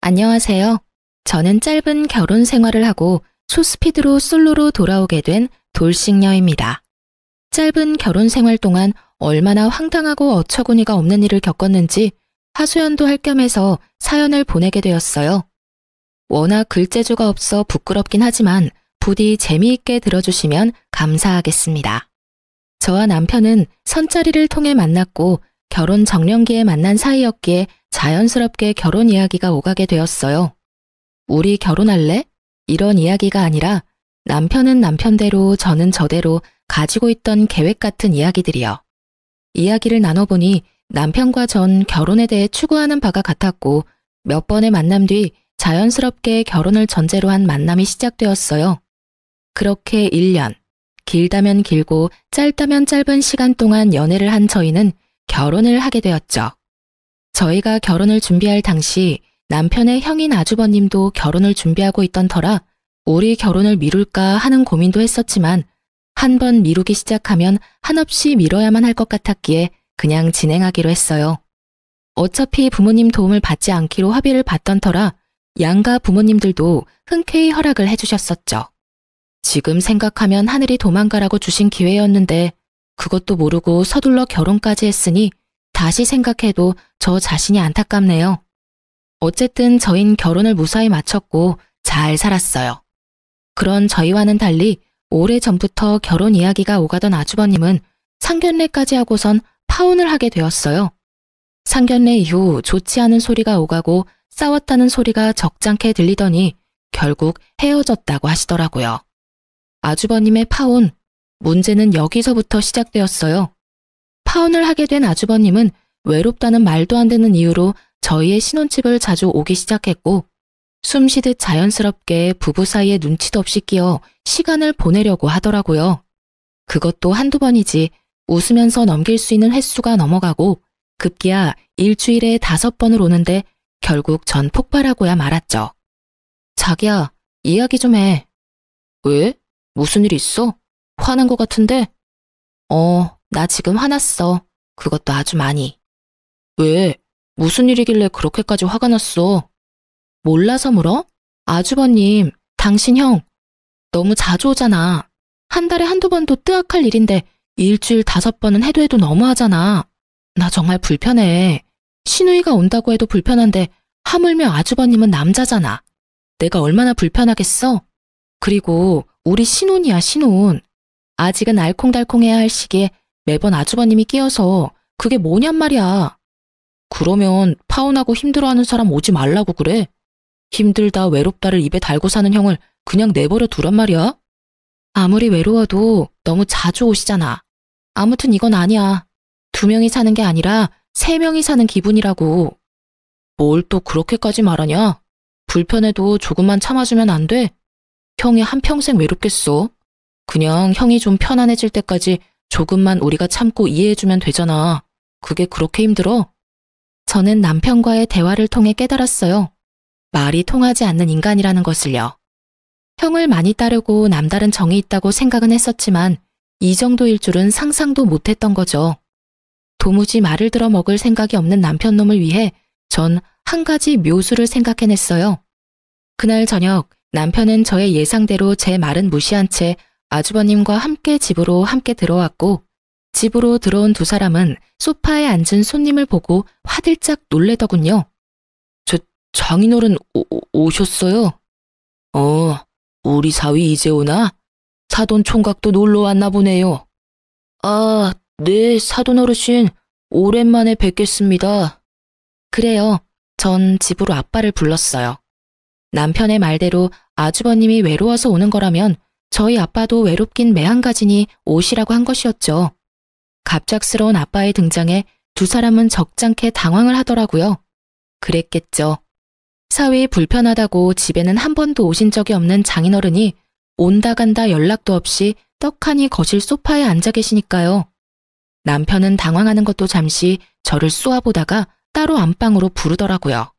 안녕하세요. 저는 짧은 결혼 생활을 하고 소스피드로 솔로로 돌아오게 된 돌싱녀입니다. 짧은 결혼 생활 동안 얼마나 황당하고 어처구니가 없는 일을 겪었는지 하소연도 할 겸해서 사연을 보내게 되었어요. 워낙 글재주가 없어 부끄럽긴 하지만 부디 재미있게 들어주시면 감사하겠습니다. 저와 남편은 선자리를 통해 만났고 결혼 정년기에 만난 사이였기에 자연스럽게 결혼 이야기가 오가게 되었어요. 우리 결혼할래? 이런 이야기가 아니라 남편은 남편대로 저는 저대로 가지고 있던 계획 같은 이야기들이요. 이야기를 나눠보니 남편과 전 결혼에 대해 추구하는 바가 같았고 몇 번의 만남 뒤 자연스럽게 결혼을 전제로 한 만남이 시작되었어요. 그렇게 1년, 길다면 길고 짧다면 짧은 시간 동안 연애를 한 저희는 결혼을 하게 되었죠. 저희가 결혼을 준비할 당시 남편의 형인 아주버님도 결혼을 준비하고 있던 터라 우리 결혼을 미룰까 하는 고민도 했었지만 한 번 미루기 시작하면 한없이 미뤄야만 할 것 같았기에 그냥 진행하기로 했어요. 어차피 부모님 도움을 받지 않기로 합의를 봤던 터라 양가 부모님들도 흔쾌히 허락을 해주셨었죠. 지금 생각하면 하늘이 도망가라고 주신 기회였는데 그것도 모르고 서둘러 결혼까지 했으니 다시 생각해도 저 자신이 안타깝네요. 어쨌든 저흰 결혼을 무사히 마쳤고 잘 살았어요. 그런 저희와는 달리 오래전부터 결혼 이야기가 오가던 아주버님은 상견례까지 하고선 파혼을 하게 되었어요. 상견례 이후 좋지 않은 소리가 오가고 싸웠다는 소리가 적잖게 들리더니 결국 헤어졌다고 하시더라고요. 아주버님의 파혼, 문제는 여기서부터 시작되었어요. 파혼을 하게 된 아주버님은 외롭다는 말도 안 되는 이유로 저희의 신혼집을 자주 오기 시작했고 숨쉬듯 자연스럽게 부부 사이에 눈치도 없이 끼어 시간을 보내려고 하더라고요. 그것도 한두 번이지 웃으면서 넘길 수 있는 횟수가 넘어가고 급기야 일주일에 5번을 오는데 결국 전 폭발하고야 말았죠. 자기야, 이야기 좀 해. 왜? 무슨 일 있어? 화난 것 같은데? 나 지금 화났어. 그것도 아주 많이. 왜? 무슨 일이길래 그렇게까지 화가 났어? 몰라서 물어? 아주버님, 당신 형, 너무 자주 오잖아. 한 달에 한두 번도 뜨악할 일인데 일주일 5번은 해도 너무하잖아. 나 정말 불편해. 시누이가 온다고 해도 불편한데 하물며 아주버님은 남자잖아. 내가 얼마나 불편하겠어? 그리고 우리 신혼이야, 신혼. 아직은 알콩달콩해야 할 시기에 매번 아주버님이 끼어서 그게 뭐냔 말이야. 그러면 파혼하고 힘들어하는 사람 오지 말라고 그래. 힘들다 외롭다를 입에 달고 사는 형을 그냥 내버려 두란 말이야. 아무리 외로워도 너무 자주 오시잖아. 아무튼 이건 아니야. 2명이 사는 게 아니라 3명이 사는 기분이라고. 뭘 또 그렇게까지 말하냐? 불편해도 조금만 참아주면 안 돼? 형이 한평생 외롭겠어. 그냥 형이 좀 편안해질 때까지 조금만 우리가 참고 이해해주면 되잖아. 그게 그렇게 힘들어? 저는 남편과의 대화를 통해 깨달았어요. 말이 통하지 않는 인간이라는 것을요. 형을 많이 따르고 남다른 정이 있다고 생각은 했었지만 이 정도일 줄은 상상도 못했던 거죠. 도무지 말을 들어 먹을 생각이 없는 남편놈을 위해 전 한 가지 묘수를 생각해냈어요. 그날 저녁 남편은 저의 예상대로 제 말은 무시한 채 아주버님과 함께 집으로 함께 들어왔고 집으로 들어온 두 사람은 소파에 앉은 손님을 보고 화들짝 놀래더군요. 장인어른 오셨어요? 우리 사위 이제 오나? 사돈 총각도 놀러 왔나 보네요. 아, 네, 사돈 어르신. 오랜만에 뵙겠습니다. 그래요. 전 집으로 아빠를 불렀어요. 남편의 말대로 아주버님이 외로워서 오는 거라면 저희 아빠도 외롭긴 매한가지니 오시라고 한 것이었죠. 갑작스러운 아빠의 등장에 두 사람은 적잖게 당황을 하더라고요. 그랬겠죠. 사위 불편하다고 집에는 한 번도 오신 적이 없는 장인어른이 온다 간다 연락도 없이 떡하니 거실 소파에 앉아 계시니까요. 남편은 당황하는 것도 잠시 저를 쏘아보다가 따로 안방으로 부르더라고요.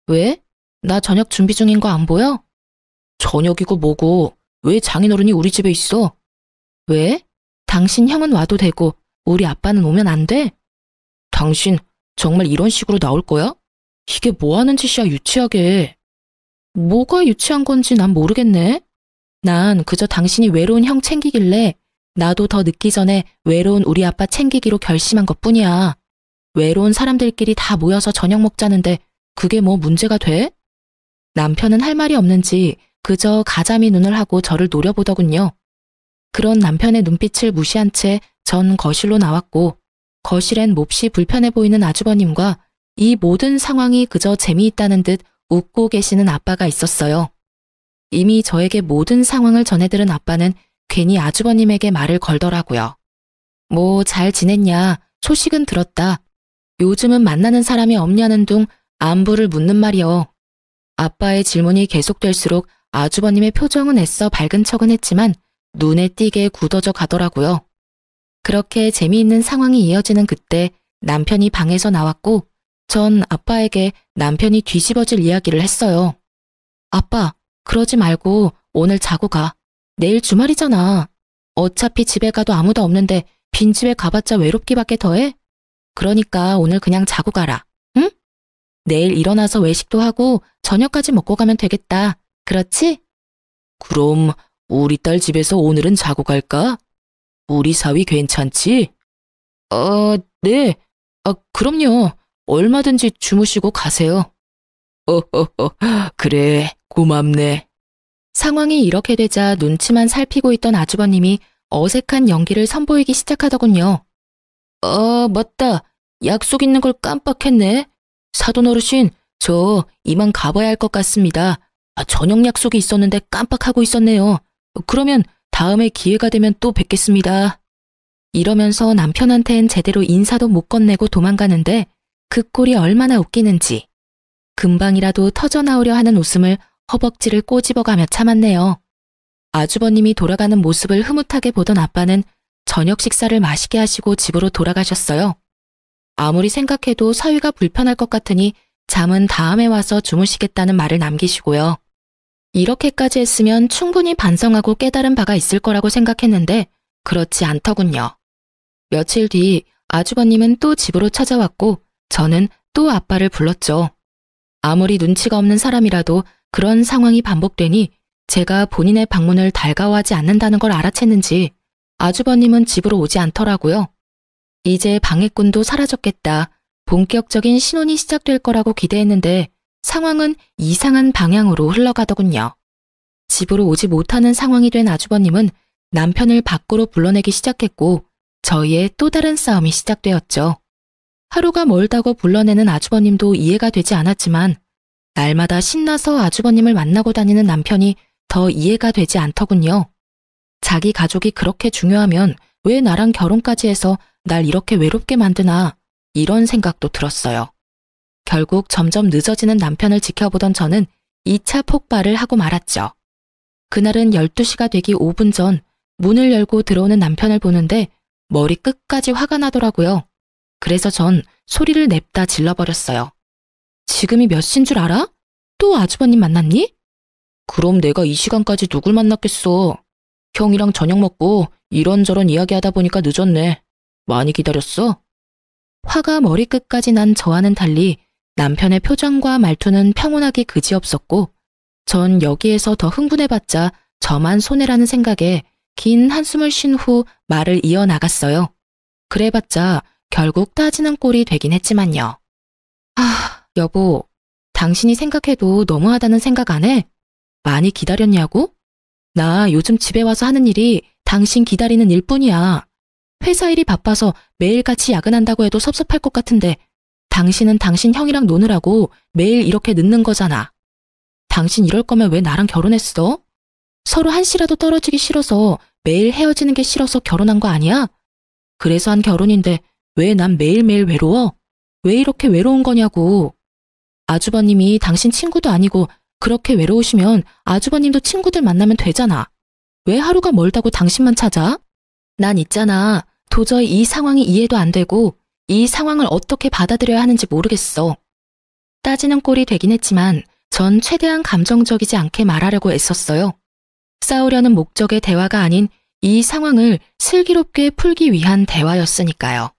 왜? 나 저녁 준비 중인 거 안 보여? 저녁이고 뭐고 왜 장인어른이 우리 집에 있어? 왜? 당신 형은 와도 되고 우리 아빠는 오면 안 돼? 당신 정말 이런 식으로 나올 거야? 이게 뭐 하는 짓이야, 유치하게. 뭐가 유치한 건지 난 모르겠네. 난 그저 당신이 외로운 형 챙기길래 나도 더 늦기 전에 외로운 우리 아빠 챙기기로 결심한 것뿐이야. 외로운 사람들끼리 다 모여서 저녁 먹자는데 그게 뭐 문제가 돼? 남편은 할 말이 없는지 그저 가자미 눈을 하고 저를 노려보더군요. 그런 남편의 눈빛을 무시한 채 전 거실로 나왔고 거실엔 몹시 불편해 보이는 아주버님과 이 모든 상황이 그저 재미있다는 듯 웃고 계시는 아빠가 있었어요. 이미 저에게 모든 상황을 전해들은 아빠는 괜히 아주버님에게 말을 걸더라고요. 뭐 잘 지냈냐, 소식은 들었다. 요즘은 만나는 사람이 없냐는 둥 안부를 묻는 말이요. 아빠의 질문이 계속될수록 아주버님의 표정은 애써 밝은 척은 했지만 눈에 띄게 굳어져 가더라고요. 그렇게 재미있는 상황이 이어지는 그때 남편이 방에서 나왔고 전 아빠에게 남편이 뒤집어질 이야기를 했어요. 아빠, 그러지 말고 오늘 자고 가. 내일 주말이잖아. 어차피 집에 가도 아무도 없는데 빈집에 가봤자 외롭기밖에 더해? 그러니까 오늘 그냥 자고 가라. 응? 내일 일어나서 외식도 하고 저녁까지 먹고 가면 되겠다. 그렇지? 그럼 우리 딸 집에서 오늘은 자고 갈까? 우리 사위 괜찮지? 네. 그럼요. 얼마든지 주무시고 가세요. 그래, 고맙네. 상황이 이렇게 되자 눈치만 살피고 있던 아주버님이 어색한 연기를 선보이기 시작하더군요. 맞다. 약속 있는 걸 깜빡했네. 사돈 어르신, 저 이만 가봐야 할 것 같습니다. 저녁 약속이 있었는데 깜빡하고 있었네요. 그러면 다음에 기회가 되면 또 뵙겠습니다. 이러면서 남편한텐 제대로 인사도 못 건네고 도망가는데 그 꼴이 얼마나 웃기는지. 금방이라도 터져나오려 하는 웃음을 허벅지를 꼬집어가며 참았네요. 아주버님이 돌아가는 모습을 흐뭇하게 보던 아빠는 저녁 식사를 맛있게 하시고 집으로 돌아가셨어요. 아무리 생각해도 사위가 불편할 것 같으니 잠은 다음에 와서 주무시겠다는 말을 남기시고요. 이렇게까지 했으면 충분히 반성하고 깨달은 바가 있을 거라고 생각했는데 그렇지 않더군요. 며칠 뒤 아주버님은 또 집으로 찾아왔고 저는 또 아빠를 불렀죠. 아무리 눈치가 없는 사람이라도 그런 상황이 반복되니 제가 본인의 방문을 달가워하지 않는다는 걸 알아챘는지 아주버님은 집으로 오지 않더라고요. 이제 방해꾼도 사라졌겠다. 본격적인 신혼이 시작될 거라고 기대했는데 상황은 이상한 방향으로 흘러가더군요. 집으로 오지 못하는 상황이 된 아주버님은 남편을 밖으로 불러내기 시작했고 저희의 또 다른 싸움이 시작되었죠. 하루가 멀다고 불러내는 아주버님도 이해가 되지 않았지만 날마다 신나서 아주버님을 만나고 다니는 남편이 더 이해가 되지 않더군요. 자기 가족이 그렇게 중요하면 왜 나랑 결혼까지 해서 날 이렇게 외롭게 만드나 이런 생각도 들었어요. 결국 점점 늦어지는 남편을 지켜보던 저는 2차 폭발을 하고 말았죠. 그날은 12시가 되기 5분 전 문을 열고 들어오는 남편을 보는데 머리 끝까지 화가 나더라고요. 그래서 전 소리를 냅다 질러버렸어요. 지금이 몇 시인 줄 알아? 또 아주버님 만났니? 그럼 내가 이 시간까지 누굴 만났겠어. 형이랑 저녁 먹고 이런저런 이야기하다 보니까 늦었네. 많이 기다렸어? 화가 머리끝까지 난 저와는 달리 남편의 표정과 말투는 평온하기 그지없었고 전 여기에서 더 흥분해봤자 저만 손해라는 생각에 긴 한숨을 쉰 후 말을 이어나갔어요. 그래봤자 결국 따지는 꼴이 되긴 했지만요. 여보, 당신이 생각해도 너무하다는 생각 안 해? 많이 기다렸냐고? 나 요즘 집에 와서 하는 일이 당신 기다리는 일뿐이야. 회사 일이 바빠서 매일같이 야근한다고 해도 섭섭할 것 같은데 당신은 당신 형이랑 노느라고 매일 이렇게 늦는 거잖아. 당신 이럴 거면 왜 나랑 결혼했어? 서로 한시라도 떨어지기 싫어서 매일 헤어지는 게 싫어서 결혼한 거 아니야? 그래서 한 결혼인데 왜 난 매일매일 외로워? 왜 이렇게 외로운 거냐고. 아주버님이 당신 친구도 아니고 그렇게 외로우시면 아주버님도 친구들 만나면 되잖아. 왜 하루가 멀다고 당신만 찾아? 난 있잖아. 도저히 이 상황이 이해도 안 되고 이 상황을 어떻게 받아들여야 하는지 모르겠어. 따지는 꼴이 되긴 했지만 전 최대한 감정적이지 않게 말하려고 애썼어요. 싸우려는 목적의 대화가 아닌 이 상황을 슬기롭게 풀기 위한 대화였으니까요.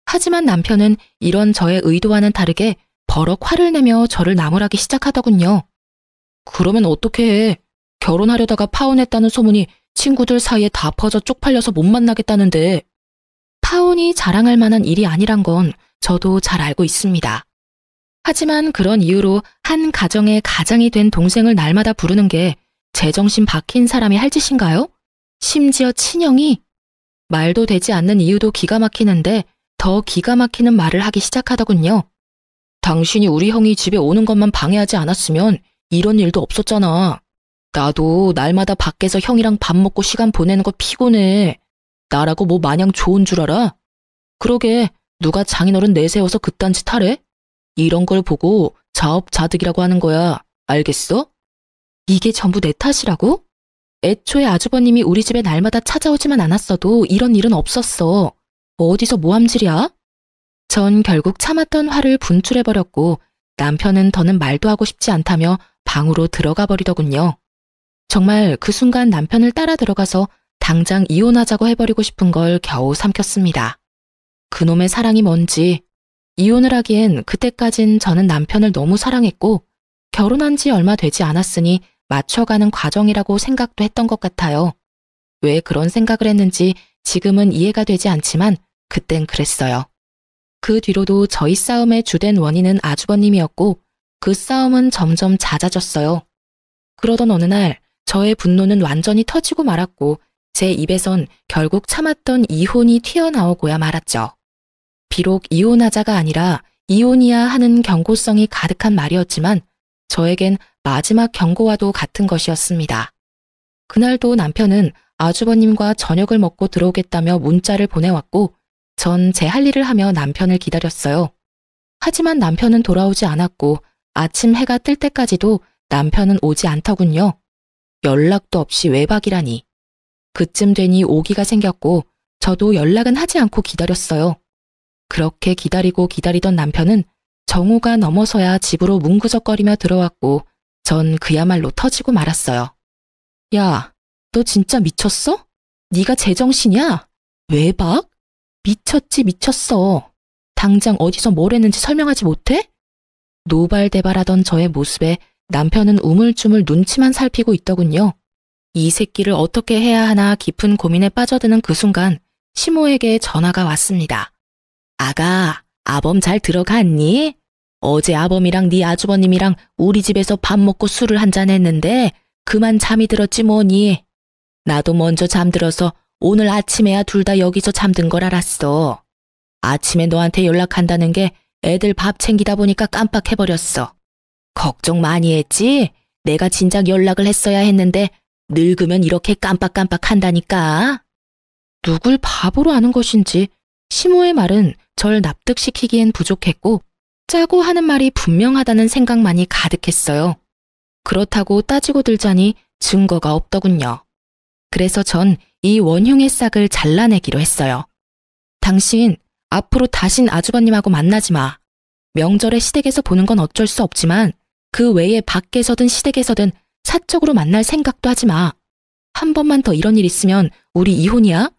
하지만 남편은 이런 저의 의도와는 다르게 버럭 화를 내며 저를 나무라기 시작하더군요. 그러면 어떻게 해? 결혼하려다가 파혼했다는 소문이 친구들 사이에 다 퍼져 쪽팔려서 못 만나겠다는데. 파혼이 자랑할 만한 일이 아니란 건 저도 잘 알고 있습니다. 하지만 그런 이유로 한 가정의 가장이 된 동생을 날마다 부르는 게 제정신 박힌 사람이 할 짓인가요? 심지어 친형이? 말도 되지 않는 이유도 기가 막히는데 더 기가 막히는 말을 하기 시작하더군요. 당신이 우리 형이 집에 오는 것만 방해하지 않았으면 이런 일도 없었잖아. 나도 날마다 밖에서 형이랑 밥 먹고 시간 보내는 거 피곤해. 나라고 뭐 마냥 좋은 줄 알아? 그러게 누가 장인어른 내세워서 그딴 짓 하래? 이런 걸 보고 자업자득이라고 하는 거야. 알겠어? 이게 전부 내 탓이라고? 애초에 아주버님이 우리 집에 날마다 찾아오지만 않았어도 이런 일은 없었어. 어디서 모함질이야? 전 결국 참았던 화를 분출해버렸고 남편은 더는 말도 하고 싶지 않다며 방으로 들어가 버리더군요. 정말 그 순간 남편을 따라 들어가서 당장 이혼하자고 해버리고 싶은 걸 겨우 삼켰습니다. 그놈의 사랑이 뭔지. 이혼을 하기엔 그때까진 저는 남편을 너무 사랑했고 결혼한 지 얼마 되지 않았으니 맞춰가는 과정이라고 생각도 했던 것 같아요. 왜 그런 생각을 했는지 지금은 이해가 되지 않지만 그땐 그랬어요. 그 뒤로도 저희 싸움의 주된 원인은 아주버님이었고 그 싸움은 점점 잦아졌어요. 그러던 어느 날 저의 분노는 완전히 터지고 말았고 제 입에선 결국 참았던 이혼이 튀어나오고야 말았죠. 비록 이혼하자가 아니라 이혼이야 하는 경고성이 가득한 말이었지만 저에겐 마지막 경고와도 같은 것이었습니다. 그날도 남편은 아주버님과 저녁을 먹고 들어오겠다며 문자를 보내왔고 전 제 할 일을 하며 남편을 기다렸어요. 하지만 남편은 돌아오지 않았고 아침 해가 뜰 때까지도 남편은 오지 않더군요. 연락도 없이 외박이라니. 그쯤 되니 오기가 생겼고 저도 연락은 하지 않고 기다렸어요. 그렇게 기다리고 기다리던 남편은 정오가 넘어서야 집으로 뭉구적거리며 들어왔고 전 그야말로 터지고 말았어요. 야, 너 진짜 미쳤어? 네가 제정신이야? 외박? 미쳤지 미쳤어. 당장 어디서 뭘 했는지 설명하지 못해? 노발대발하던 저의 모습에 남편은 우물쭈물 눈치만 살피고 있더군요. 이 새끼를 어떻게 해야 하나 깊은 고민에 빠져드는 그 순간 시모에게 전화가 왔습니다. 아가, 아범 잘 들어갔니? 어제 아범이랑 네 아주버님이랑 우리 집에서 밥 먹고 술을 한잔 했는데 그만 잠이 들었지 뭐니. 나도 먼저 잠들어서 오늘 아침에야 둘 다 여기서 잠든 걸 알았어. 아침에 너한테 연락한다는 게 애들 밥 챙기다 보니까 깜빡해버렸어. 걱정 많이 했지? 내가 진작 연락을 했어야 했는데 늙으면 이렇게 깜빡깜빡 한다니까. 누굴 바보로 아는 것인지 시모의 말은 절 납득시키기엔 부족했고 짜고 하는 말이 분명하다는 생각만이 가득했어요. 그렇다고 따지고 들자니 증거가 없더군요. 그래서 전 이 원흉의 싹을 잘라내기로 했어요. 당신 앞으로 다신 아주버님하고 만나지 마. 명절에 시댁에서 보는 건 어쩔 수 없지만 그 외에 밖에서든 시댁에서든 사적으로 만날 생각도 하지 마. 한 번만 더 이런 일 있으면 우리 이혼이야?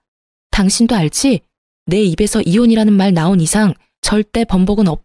당신도 알지? 내 입에서 이혼이라는 말 나온 이상 절대 번복은 없.